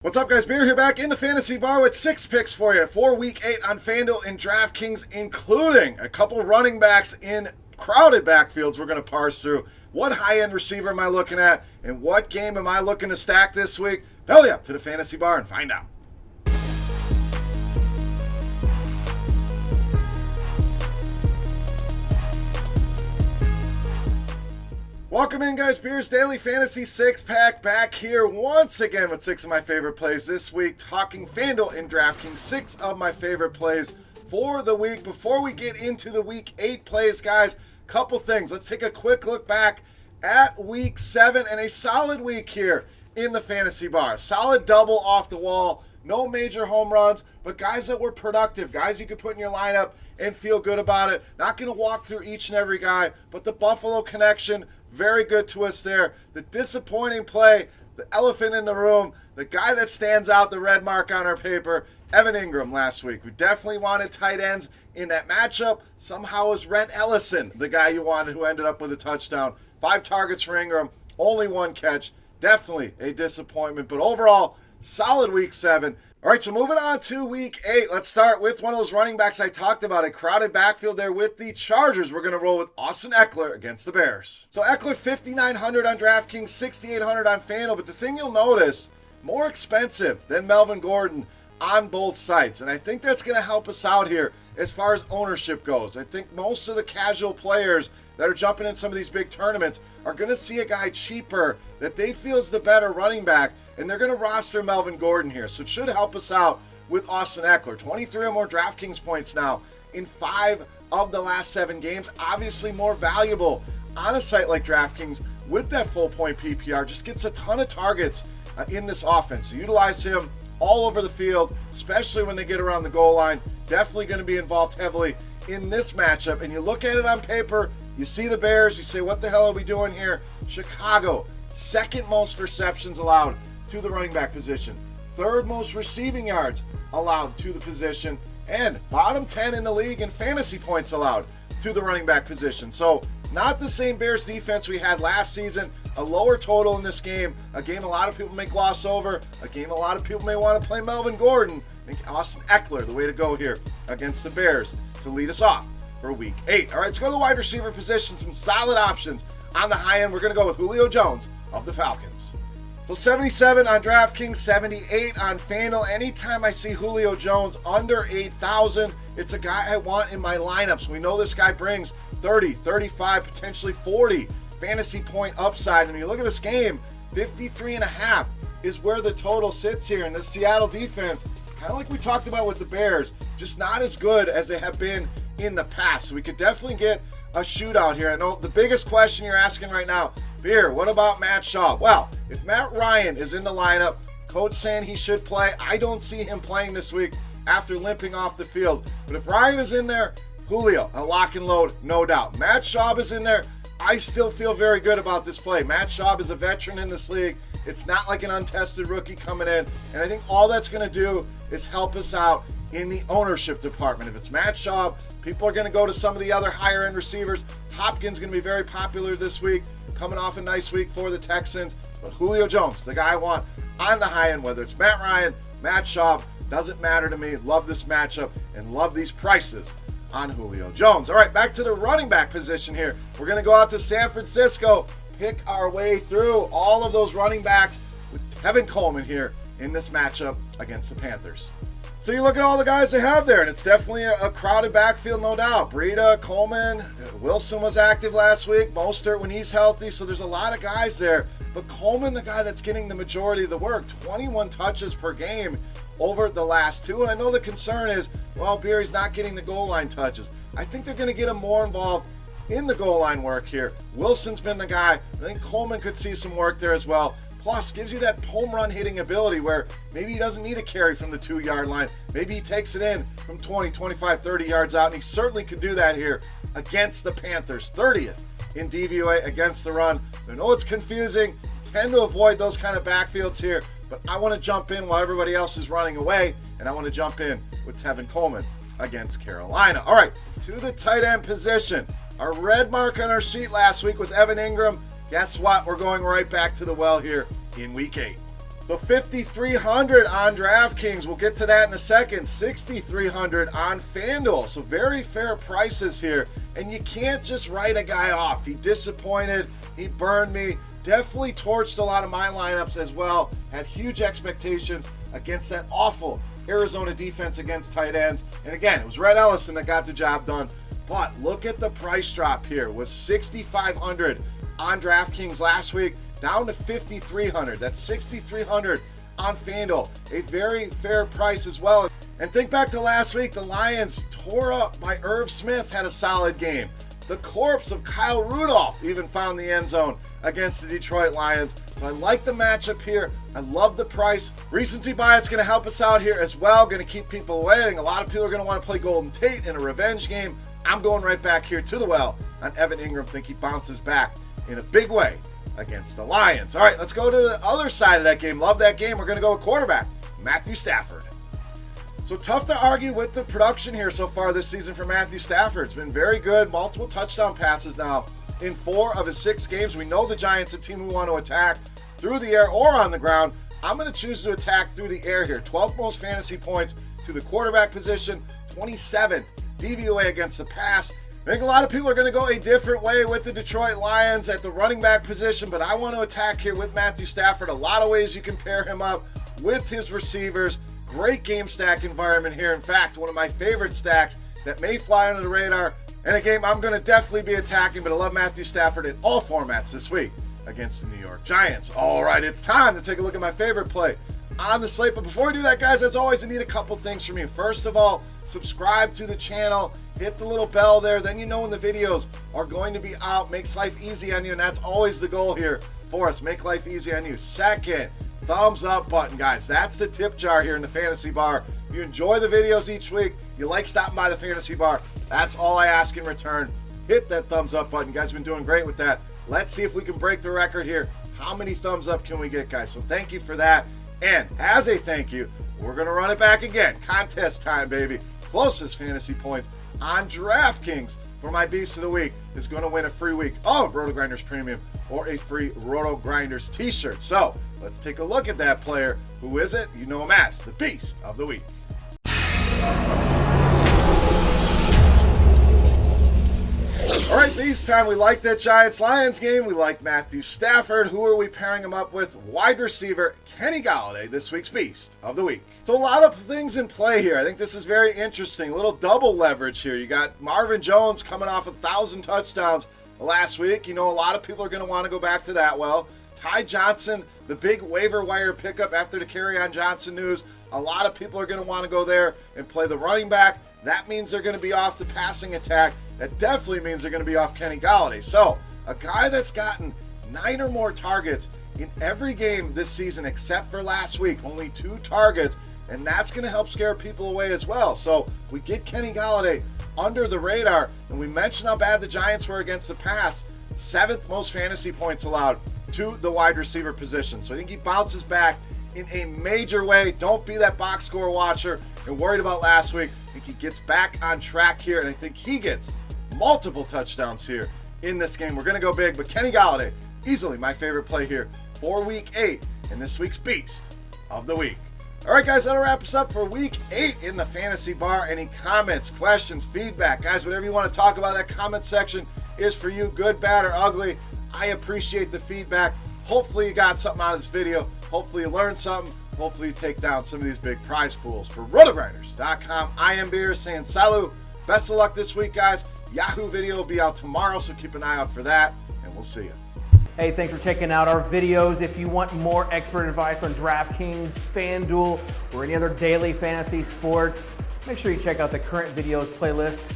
What's up, guys? Beer here, back in the fantasy bar with 6 picks for you for Week 8 on FanDuel and DraftKings, including a couple running backs in crowded backfields we're going to parse through. What high-end receiver am I looking at, and what game am I looking to stack this week? Belly up to the fantasy bar and find out. Welcome in, guys. Beer's Daily Fantasy 6-pack back here once again with 6 of my favorite plays this week, talking FanDuel and DraftKings, 6 of my favorite plays for the week. Before we get into the Week 8 plays, guys, couple things. Let's take a quick look back at Week 7 and a solid week here in the fantasy bar. Solid double off the wall, no major home runs, but guys that were productive, guys you could put in your lineup and feel good about it. Not going to walk through each and every guy, but the Buffalo connection, very good to us there. The disappointing play, the elephant in the room, the guy that stands out, the red mark on our paper, Evan Engram last week. We definitely wanted tight ends in that matchup. Somehow it was Rhett Ellison, the guy you wanted, who ended up with a touchdown. 5 targets for Engram, only 1 catch. Definitely a disappointment, but overall, solid Week 7. All right, so moving on to Week 8. Let's start with one of those running backs I talked about. A crowded backfield there with the Chargers. We're going to roll with Austin Ekeler against the Bears. So Ekeler, 5,900 on DraftKings, 6,800 on FanDuel. But the thing you'll notice, more expensive than Melvin Gordon on both sites. And I think that's going to help us out here as far as ownership goes. I think most of the casual players that are jumping in some of these big tournaments are going to see a guy cheaper that they feel is the better running back, and they're going to roster Melvin Gordon here. So it should help us out with Austin Ekeler. 23 or more DraftKings points now in 5 of the last 7 games. Obviously more valuable on a site like DraftKings with that full point PPR. Just gets a ton of targets in this offense. So utilize him all over the field, especially when they get around the goal line. Definitely going to be involved heavily in this matchup. And you look at it on paper, you see the Bears, you say, what the hell are we doing here? Chicago, 2nd most receptions allowed to the running back position, 3rd most receiving yards allowed to the position, and bottom 10 in the league in fantasy points allowed to the running back position. So not the same Bears defense we had last season. A lower total in this game, a game a lot of people may gloss over, a game a lot of people may want to play Melvin Gordon. I think Austin Ekeler, the way to go here against the Bears to lead us off for Week 8. All right, let's go to the wide receiver position. Some solid options on the high end. We're going to go with Julio Jones of the Falcons. So 77 on DraftKings, 78 on FanDuel. Anytime I see Julio Jones under 8,000, it's a guy I want in my lineups. We know this guy brings 30, 35, potentially 40 fantasy point upside. And when you look at this game, 53.5 is where the total sits here. And the Seattle defense, kind of like we talked about with the Bears, just not as good as they have been in the past. So we could definitely get a shootout here. I know the biggest question you're asking right now, Beer, what about Matt Schaub? Well, if Matt Ryan is in the lineup, coach saying he should play, I don't see him playing this week after limping off the field. But if Ryan is in there, Julio, a lock and load, no doubt. Matt Schaub is in there, I still feel very good about this play. Matt Schaub is a veteran in this league. It's not like an untested rookie coming in. And I think all that's going to do is help us out in the ownership department. If it's Matt Schaub, people are going to go to some of the other higher end receivers. Hopkins going to be very popular this week, coming off a nice week for the Texans. But Julio Jones, the guy I want on the high end, whether it's Matt Ryan, Matt Schaub, doesn't matter to me. Love this matchup and love these prices on Julio Jones. All right, back to the running back position here. We're going to go out to San Francisco, pick our way through all of those running backs with Tevin Coleman here in this matchup against the Panthers. So you look at all the guys they have there, and it's definitely a crowded backfield, no doubt. Breida, Coleman, Wilson was active last week, Mostert when he's healthy, so there's a lot of guys there. But Coleman, the guy that's getting the majority of the work, 21 touches per game over the last 2. And I know the concern is, well, Beery's not getting the goal line touches. I think they're going to get him more involved in the goal line work here. Wilson's been the guy. I think Coleman could see some work there as well. Plus, gives you that home run hitting ability where maybe he doesn't need a carry from the 2-yard line. Maybe he takes it in from 20, 25, 30 yards out, and he certainly could do that here against the Panthers. 30th in DVOA against the run. I know it's confusing. Tend to avoid those kind of backfields here, but I want to jump in while everybody else is running away, and I want to jump in with Tevin Coleman against Carolina. All right, to the tight end position. Our red mark on our sheet last week was Evan Engram. Guess what? We're going right back to the well here in Week 8. So 5,300 on DraftKings. We'll get to that in a second. 6,300 on FanDuel. So very fair prices here. And you can't just write a guy off. He disappointed. He burned me. Definitely torched a lot of my lineups as well. Had huge expectations against that awful Arizona defense against tight ends. And again, it was Red Ellison that got the job done. But look at the price drop here. It was 6,500 on DraftKings last week, down to 5,300. That's 6,300 on FanDuel. A very fair price as well. And think back to last week, the Lions tore up by Irv Smith, had a solid game. The corpse of Kyle Rudolph even found the end zone against the Detroit Lions. So I like the matchup here. I love the price. Recency bias is going to help us out here as well. Going to keep people away. I think a lot of people are going to want to play Golden Tate in a revenge game. I'm going right back here to the well on Evan Engram. Think he bounces back in a big way against the Lions. All right, let's go to the other side of that game. Love that game. We're going to go with quarterback, Matthew Stafford. So tough to argue with the production here so far this season for Matthew Stafford. It's been very good. Multiple touchdown passes now in 4 of his 6 games. We know the Giants, a team we want to attack through the air or on the ground. I'm going to choose to attack through the air here. 12th most fantasy points to the quarterback position, 27th DVOA against the pass. I think a lot of people are going to go a different way with the Detroit Lions at the running back position, but I want to attack here with Matthew Stafford. A lot of ways you can pair him up with his receivers. Great game stack environment here. In fact, one of my favorite stacks that may fly under the radar, and a game I'm going to definitely be attacking, but I love Matthew Stafford in all formats this week against the New York Giants. All right, it's time to take a look at my favorite play on the slate. But before we do that, guys, as always, I need a couple things from you. First of all, subscribe to the channel, hit the little bell there, then you know when the videos are going to be out. Makes life easy on you, and that's always the goal here for us. Make life easy on you. Second, thumbs up button, guys. That's the tip jar here in the Fantasy Bar. If you enjoy the videos each week, you like stopping by the Fantasy Bar, that's all I ask in return. Hit that thumbs up button. You guys have been doing great with that. Let's see if we can break the record here. How many thumbs up can we get, guys? So thank you for that. And as a thank you, we're going to run it back again. Contest time, baby. Closest fantasy points on DraftKings for my Beast of the Week is going to win a free week of RotoGrinders Premium or a free RotoGrinders t-shirt. So let's take a look at that player. Who is it? You know him as the Beast of the Week. All right, Beast time. We like that Giants-Lions game. We like Matthew Stafford. Who are we pairing him up with? Wide receiver Kenny GOLLADAY, this week's Beast of the Week. So a lot of things in play here. I think this is very interesting. A little double leverage here. You got Marvin Jones coming off 1,000 touchdowns last week. You know, a lot of people are going to want to go back to that well. Ty Johnson, the big waiver wire pickup after the Kerryon Johnson news. A lot of people are going to want to go there and play the running back. That means they're going to be off the passing attack. That definitely means they're going to be off Kenny GOLLADAY. So a guy that's gotten 9 or more targets in every game this season except for last week, only 2 targets, and that's going to help scare people away as well. So we get Kenny GOLLADAY under the radar, and we mentioned how bad the Giants were against the pass. 7th most fantasy points allowed to the wide receiver position. So I think he bounces back in a major way. Don't be that box score watcher and worried about last week. I think he gets back on track here, and I think he gets multiple touchdowns here in this game. We're going to go big, but Kenny GOLLADAY, easily my favorite play here for Week 8 and this week's Beast of the Week. All right, guys, that'll wrap us up for Week 8 in the Fantasy Bar. Any comments, questions, feedback? Guys, whatever you want to talk about, that comment section is for you, good, bad, or ugly. I appreciate the feedback. Hopefully you got something out of this video. Hopefully you learned something. Hopefully you take down some of these big prize pools. For RotoGrinders.com, I am Beer saying salut. Best of luck this week, guys. Yahoo video will be out tomorrow, so keep an eye out for that, and we'll see you. Hey, thanks for checking out our videos. If you want more expert advice on DraftKings, FanDuel, or any other daily fantasy sports, make sure you check out the current videos playlist.